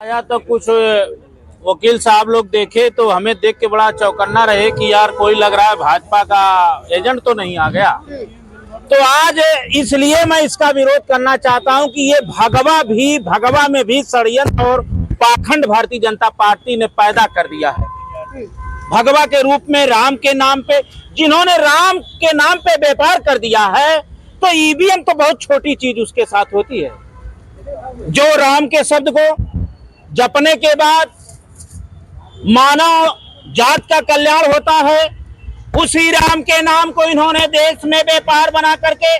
आया तो कुछ वकील साहब लोग देखे तो हमें देख के बड़ा चौकन्ना रहे कि यार कोई लग रहा है भाजपा का एजेंट तो नहीं आ गया। तो आज इसलिए मैं इसका विरोध करना चाहता हूं कि ये भगवा में भी षड्यंत्र और पाखंड भारतीय जनता पार्टी ने पैदा कर दिया है। भगवा के रूप में राम के नाम पे, जिन्होंने राम के नाम पे व्यापार कर दिया है, तो ईवीएम तो बहुत छोटी चीज उसके साथ होती है। जो राम के शब्द को जपने के बाद मानव जात का कल्याण होता है, उसी राम के नाम को इन्होंने देश में व्यापार बना करके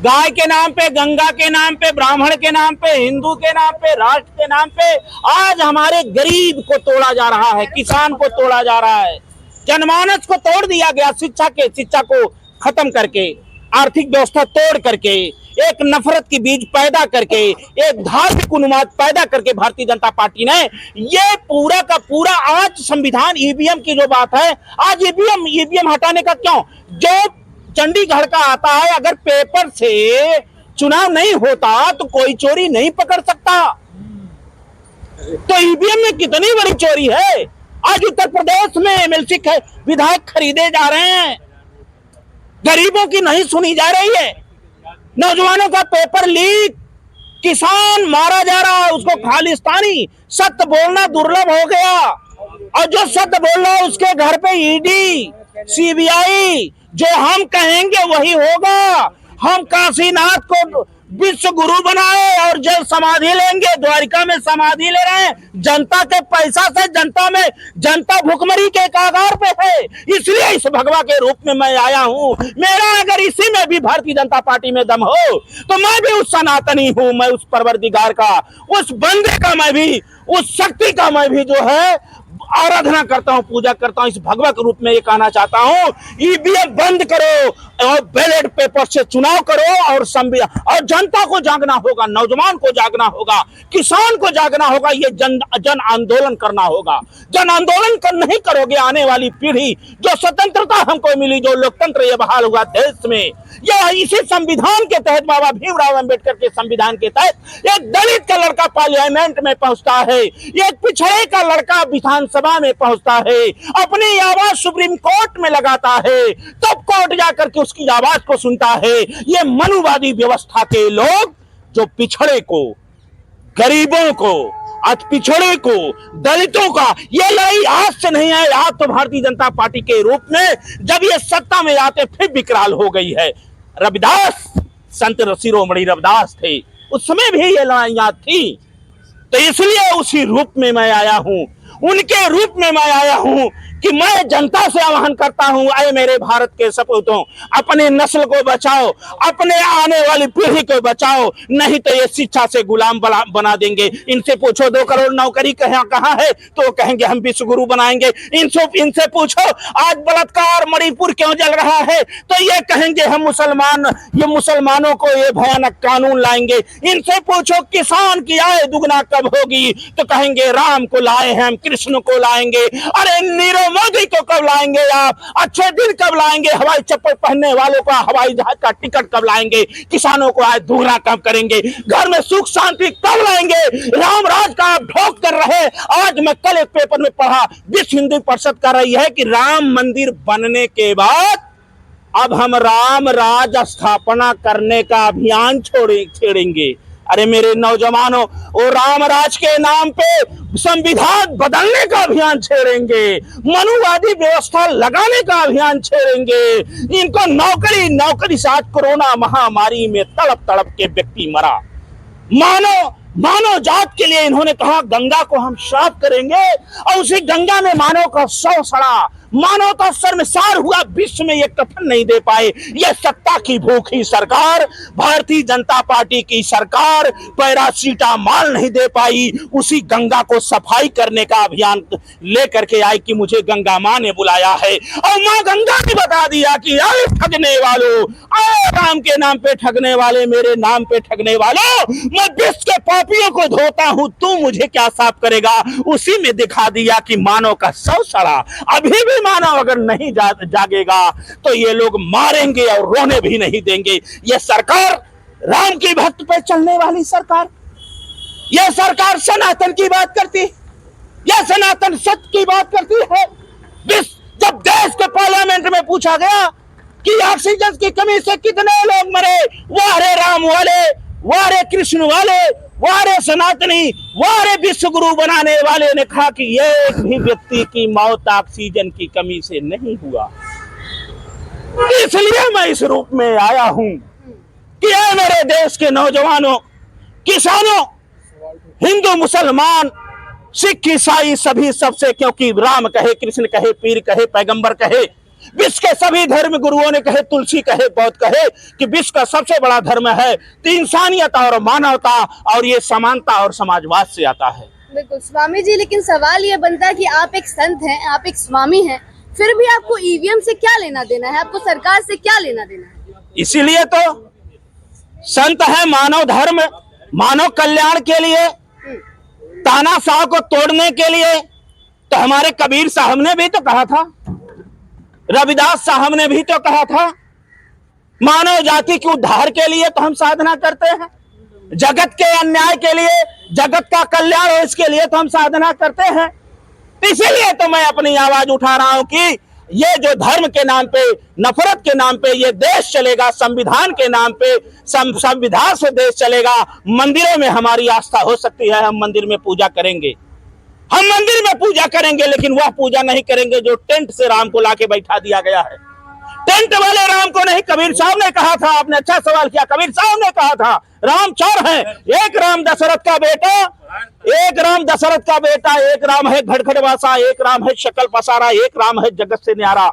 गाय के नाम पे, गंगा के नाम पे, ब्राह्मण के नाम पे, हिंदू के नाम पे, राष्ट्र के नाम पे आज हमारे गरीब को तोड़ा जा रहा है, किसान को तोड़ा जा रहा है, जनमानस को तोड़ दिया गया। शिक्षा को खत्म करके, आर्थिक व्यवस्था तोड़ करके, एक नफरत की बीज पैदा करके, एक धार्मिक उन्माद पैदा करके भारतीय जनता पार्टी ने ये पूरा का पूरा आज संविधान ईवीएम की जो बात है, आज ईवीएम हटाने का क्यों? जो चंडीगढ़ का आता है, अगर पेपर से चुनाव नहीं होता तो कोई चोरी नहीं पकड़ सकता। तो ईवीएम में कितनी बड़ी चोरी है। आज उत्तर प्रदेश में एमएलसी विधायक खरीदे जा रहे हैं, गरीबों की नहीं सुनी जा रही है, नौजवानों का पेपर लीक, किसान मारा जा रहा है, उसको खालिस्तानी सत्य बोलना दुर्लभ हो गया। और जो सत्य बोल रहा है उसके घर पे ईडी, सीबीआई, जो हम कहेंगे वही होगा। हम काशीनाथ को विश्व गुरु बनाए और जल समाधि लेंगे, द्वारिका में समाधि ले रहे हैं जनता के पैसा से। जनता भुखमरी के कगार पे है, इसलिए इस भगवा के रूप में मैं आया हूं। मेरा अगर इसी में भी भारतीय जनता पार्टी में दम हो तो मैं भी उस सनातनी हूं, मैं उस परवरदिगार का, उस बंदे का, मैं भी उस शक्ति का मैं भी जो है आराधना करता हूं, पूजा करता हूं। इस भगवा के रूप में ये कहना चाहता हूं, ईवीएम बंद करो और बैलेट पेपर से चुनाव करो और जनता को जागना होगा, नौजवान को जागना होगा, किसान को जागना होगा। ये जन आंदोलन करना होगा। जन आंदोलन नहीं करोगे, आने वाली पीढ़ी, जो स्वतंत्रता हमको मिली, जो लोकतंत्र ये बहाल हुआ देश में, या इसी संविधान के तहत, बाबा भीमराव अंबेडकर के संविधान के तहत एक दलित का लड़का पार्लियामेंट में पहुंचता है, एक पिछड़े का लड़का विधानसभा में पहुंचता है, अपनी आवाज सुप्रीम कोर्ट में लगाता है, तब कोर्ट जाकर के उसकी आवाज को सुनता है। ये मनुवादी व्यवस्था के लोग जो पिछड़े को, गरीबों को, अति पिछड़े को, दलितों का, ये लड़ाई आज से नहीं है। आज तो भारतीय जनता पार्टी के रूप में जब ये सत्ता में आते फिर विकराल हो गई है। रविदास, संत शिरोमणि रविदास थे, उस समय भी ये लड़ाइयां थी। तो इसलिए उसी रूप में मैं आया हूं, उनके रूप में मैं आया हूं कि मैं जनता से आह्वान करता हूं, अरे मेरे भारत के सपूतों, अपनी नस्ल को बचाओ, अपने आने वाली पीढ़ी को बचाओ, नहीं तो ये शिक्षा से गुलाम बना देंगे। इनसे पूछो 2 करोड़ नौकरी कहाँ है, तो कहेंगे हम विश्व गुरु बनाएंगे। इनसे पूछो आज बलात्कार मणिपुर क्यों जल रहा है, तो ये कहेंगे हम मुसलमानों को ये भयानक कानून लाएंगे। इनसे पूछो किसान की आय दुगना कब होगी, तो कहेंगे राम को लाए हैं हम, कृष्ण को लाएंगे। अरे नीरव मोदी को कब लाएंगे आप, अच्छे दिन कब लाएंगे, हवाई चप्पल पहनने वालों का हवाई जहाज का टिकट कब लाएंगे, किसानों को आज दुगना कब करेंगे, घर में सुख शांति कब लाएंगे, राम राज का आप ढोक कर रहे। आज मैं कल एक पेपर में पढ़ा, विश्व हिंदू परिषद कर रही है कि राम मंदिर बनने के बाद अब हम राम राज स्थापना करने का अभियान छेड़ेंगे। अरे मेरे नौजवानों, वो राम राज के नाम पे संविधान बदलने का अभियान छेड़ेंगे, मनुवादी व्यवस्था लगाने का अभियान छेड़ेंगे। इनको नौकरी से आज कोरोना महामारी में तड़प के व्यक्ति मरा। मानव जात के लिए इन्होंने कहा गंगा को हम साफ करेंगे, और उसी गंगा में मानव का शव सड़ा, मानव का शर्मसार हुआ, विश्व में ये कफन नहीं दे पाए। ये सत्ता की भूखी सरकार, भारतीय जनता पार्टी की सरकार पैरासीटामॉल नहीं दे पाई, उसी गंगा को सफाई करने का अभियान लेकर के आई कि मुझे गंगा माँ ने बुलाया है। और माँ गंगा ने बता दिया कि अरे ठगने वालों, अरे राम के नाम पे ठगने वाले, मेरे नाम पे ठगने वालों, मैं विश्व के पापियों को धोता हूं, तू मुझे क्या साफ करेगा। उसी में दिखा दिया कि मानव का शव सड़ा। अभी भी मानव अगर नहीं जागेगा तो ये लोग मारेंगे और रोने भी नहीं देंगे। ये सरकार राम की भक्त पे चलने वाली सरकार, यह सरकार सनातन की बात करती, यह सनातन सत्य की बात करती है। जब देश के पार्लियामेंट में पूछा गया कि ऑक्सीजन की कमी से कितने लोग मरे, वारे राम वाले, वारे कृष्ण वाले, वारे सनातनी, वारे विश्व गुरु बनाने वाले ने कहा कि एक भी व्यक्ति की मौत ऑक्सीजन की कमी से नहीं हुआ। इसलिए मैं इस रूप में आया हूं कि मेरे देश के नौजवानों, किसानों, हिंदू मुसलमान, सिख ईसाई सभी सबसे, क्योंकि राम कहे, कृष्ण कहे, पीर कहे, पैगंबर कहे, विश्व के सभी धर्म गुरुओं ने कहे, तुलसी कहे, बौद्ध कहे कि विश्व का सबसे बड़ा धर्म है तो इंसानियत और मानवता और ये समानता और समाजवाद से आता है। बिल्कुल स्वामी जी, लेकिन सवाल ये बनता है कि आप एक संत हैं, आप एक स्वामी हैं, फिर भी आपको ईवीएम से क्या लेना देना है, आपको सरकार से क्या लेना देना है? इसीलिए तो संत है मानव धर्म, मानव कल्याण के लिए, तानाशाह को तोड़ने के लिए। तो हमारे कबीर साहब ने भी तो कहा था, रविदास साहब ने भी तो कहा था, मानव जाति के उद्धार के लिए तो हम साधना करते हैं, जगत के अन्याय के लिए, जगत का कल्याण हो इसके लिए तो हम साधना करते हैं। इसीलिए तो मैं अपनी आवाज उठा रहा हूं कि ये जो धर्म के नाम पे, नफरत के नाम पे ये देश चलेगा, संविधान के नाम पे संविधान से देश चलेगा। मंदिरों में हमारी आस्था हो सकती है, हम मंदिर में पूजा करेंगे, हम मंदिर में पूजा करेंगे, लेकिन वह पूजा नहीं करेंगे जो टेंट से राम को लाके बैठा दिया गया है। टेंट वाले राम को नहीं, कबीर साहब ने कहा था, आपने अच्छा सवाल किया, कबीर साहब ने कहा था राम चार हैं, एक राम दशरथ का बेटा, एक राम दशरथ का बेटा, एक राम है घड़घड़वासा, एक राम है शकल पसारा, एक राम है जगत से न्यारा।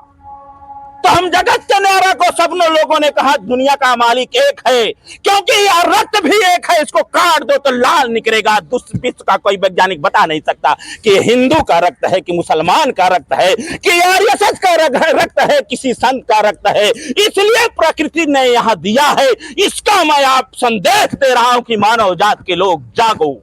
तो हम जगत के न्यारा को सबने लोगों ने कहा दुनिया का मालिक एक है, क्योंकि यार रक्त भी एक है, इसको काट दो तो लाल निकलेगा। विश्व का कोई वैज्ञानिक बता नहीं सकता कि हिंदू का रक्त है कि मुसलमान का रक्त है कि आर्यसत का रक्त है, किसी संत का रक्त है। इसलिए प्रकृति ने यहाँ दिया है, इसका मैं आप संदेश दे रहा हूं कि मानव जात के लोग जागो,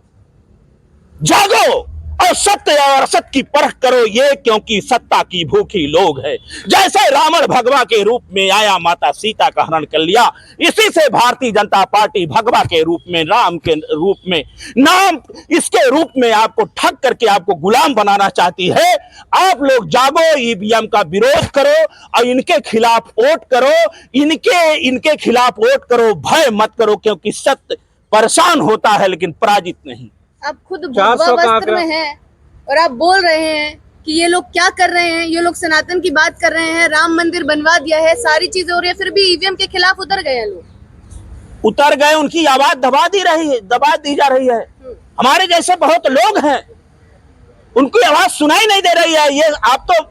जागो और सत्य और असत्य की परख करो ये, क्योंकि सत्ता की भूखी लोग है। जैसे रावण भगवा के रूप में आया, माता सीता का हरण कर लिया, इसी से भारतीय जनता पार्टी भगवा के रूप में, राम के रूप में, नाम इसके रूप में आपको ठग करके आपको गुलाम बनाना चाहती है। आप लोग जागो, ईवीएम का विरोध करो और इनके खिलाफ वोट करो, इनके खिलाफ वोट करो, भय मत करो, क्योंकि सत्य परेशान होता है लेकिन पराजित नहीं। आप खुद भगवा वस्त्र में हैं और आप बोल रहे हैं कि ये लोग क्या कर रहे हैं, ये लोग सनातन की बात कर रहे हैं, राम मंदिर बनवा दिया है, सारी चीजें हो रही है, फिर भी ईवीएम के खिलाफ उतर गए हैं लोग, उतर गए, उनकी आवाज दबा दी जा रही है। हमारे जैसे बहुत लोग हैं, उनकी आवाज सुनाई नहीं दे रही है। ये आप तो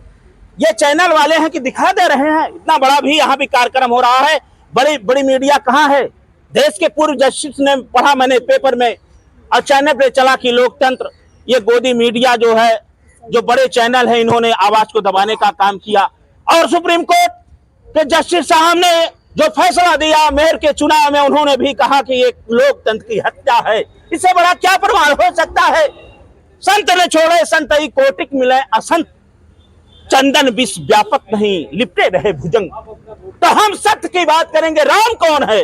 ये चैनल वाले हैं कि दिखा दे रहे हैं, इतना बड़ा भी यहाँ भी कार्यक्रम हो रहा है, बड़ी बड़ी मीडिया कहाँ है? देश के पूर्व जस्टिस ने पढ़ा मैंने पेपर में और चैनल पे चला कि लोकतंत्र, ये गोदी मीडिया जो है, जो बड़े चैनल है, इन्होंने आवाज को दबाने का काम किया। और सुप्रीम कोर्ट के जस्टिस साहब ने जो फैसला दिया मेयर के चुनाव में, उन्होंने भी कहा कि ये लोकतंत्र की हत्या है। इससे बड़ा क्या प्रमाण हो सकता है? संत ने छोड़े संतई कोटिक मिले असंत, चंदन विश्व व्यापक नहीं लिपटे रहे भुजंग। तो हम सत्य की बात करेंगे। राम कौन है?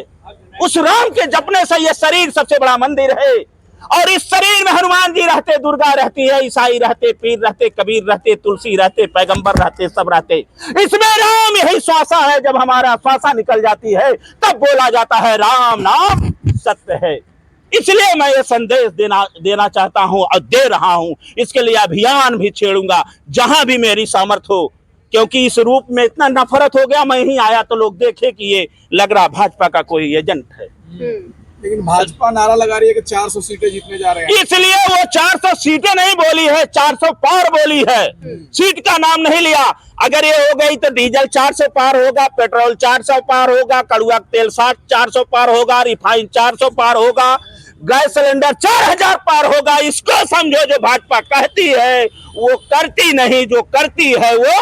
उस राम के जपने से ये शरीर सबसे बड़ा मंदिर है, और इस शरीर में हनुमान जी रहते, दुर्गा रहती है, ईसाई रहते, पीर रहते, कबीर रहते, तुलसी रहते, पैगंबर रहते, सब रहते। इसमें राम यही श्वासा है। जब हमारा श्वासा निकल जाती है तब बोला जाता है राम नाम सत्य है। इसलिए मैं ये संदेश देना चाहता हूं और दे रहा हूं। इसके लिए अभियान भी छेड़ूंगा जहां भी मेरी सामर्थ्य हो, क्योंकि इस रूप में इतना नफरत हो गया। मैं यहीं आया तो लोग देखे कि ये लग रहा भाजपा का कोई एजेंट है। लेकिन भाजपा नारा लगा रही है कि 400 सीटें जीतने जा रहे हैं। इसलिए वो 400 सीटें नहीं बोली है, 400 पार बोली है, सीट का नाम नहीं लिया। अगर ये हो गई तो डीजल 400 पार होगा, पेट्रोल 400 पार होगा, कड़ुआ तेल 400 पार होगा, रिफाइन 400 पार होगा, गैस सिलेंडर 4000 पार होगा। इसको समझो, जो भाजपा कहती है वो करती नहीं, जो करती है वो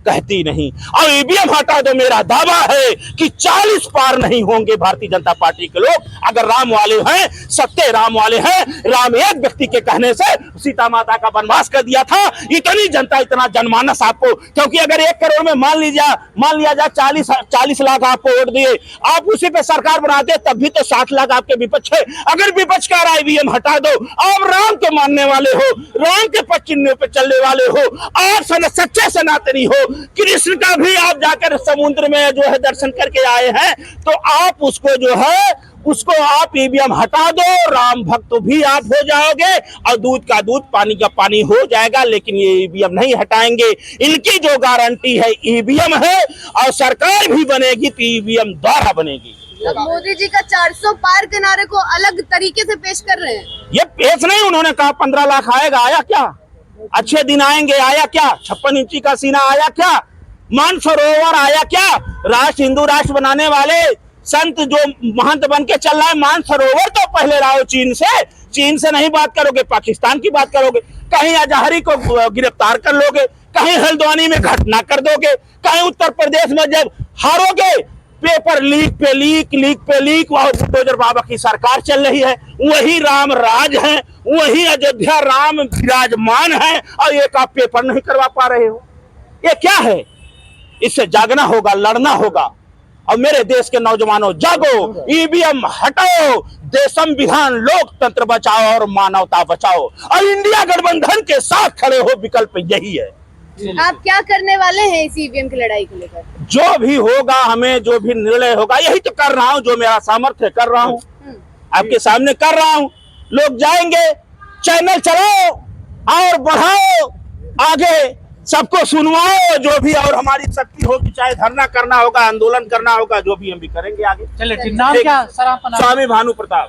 कहती नहीं। और ईवीएम हटा दो, मेरा दावा है कि 40 पार नहीं होंगे भारतीय जनता पार्टी के लोग, अगर राम वाले हैं, सत्य राम वाले हैं। राम एक व्यक्ति के कहने से सीता माता का वनवास कर दिया था। इतनी जनता, इतना जनमानस आपको, क्योंकि अगर 1 करोड़ में मान लिया जाए 40 लाख आपको वोट दिए, आप उसी पे सरकार बनाते, तब भी तो 60 लाख आपके विपक्ष है। अगर विपक्ष कह रहा है ईवीएम हटा दो, आप राम के मानने वाले हो, राम के पद चिन्ह पे चलने वाले हो, आप सच्चे सनातनी हो, कृष्ण का भी आप जाकर समुद्र में जो है दर्शन करके आए हैं, तो आप उसको जो है उसको आप ईवीएम हटा दो, राम भक्त भी आप हो जाओगे और दूध का दूध पानी का पानी हो जाएगा। लेकिन ये ईवीएम नहीं हटाएंगे। इनकी जो गारंटी है ईवीएम है, और सरकार भी बनेगी तो ईवीएम द्वारा बनेगी। अब मोदी जी का 400 पार के नारे को अलग तरीके से पेश कर रहे हैं। ये पेश नहीं, उन्होंने कहा 15 लाख आएगा, आया क्या? अच्छे दिन आएंगे, आया क्या? 56 इंची का सीना आया क्या? मानसरोवर आया क्या? राष्ट्र हिंदू राष्ट्र बनाने वाले संत जो महंत बन के चल रहा है, मानसरोवर तो पहले लाओ चीन से नहीं बात करोगे, पाकिस्तान की बात करोगे। कहीं अजहरी को गिरफ्तार कर लोगे, कहीं हल्द्वानी में घटना कर दोगे, कहीं उत्तर प्रदेश में जब हारोगे पेपर लीक पे लीक वह बुलडोजर बाबा की सरकार चल रही है। वही राम राज है, वही अयोध्या राम विराजमान है, और एक आप पेपर नहीं करवा पा रहे हो। ये क्या है? इससे जागना होगा, लड़ना होगा। और मेरे देश के नौजवानों, जागो, ईवीएम हटाओ, देश संविधान लोकतंत्र बचाओ और मानवता बचाओ, और इंडिया गठबंधन के साथ खड़े हो। विकल्प यही है। आप क्या करने वाले हैं इस ईवीएम की लड़ाई को लेकर? जो भी होगा, हमें जो भी निर्णय होगा, यही तो कर रहा हूँ, जो मेरा सामर्थ्य कर रहा हूँ, आपके सामने कर रहा हूँ। लोग जाएंगे, चैनल चलाओ और बढ़ाओ, आगे सबको सुनवाओ, जो भी और हमारी शक्ति होगी, चाहे धरना करना होगा, आंदोलन करना होगा, जो भी हम भी करेंगे आगे। चलिए, नाम क्या सर आपका? स्वामी भानु प्रताप।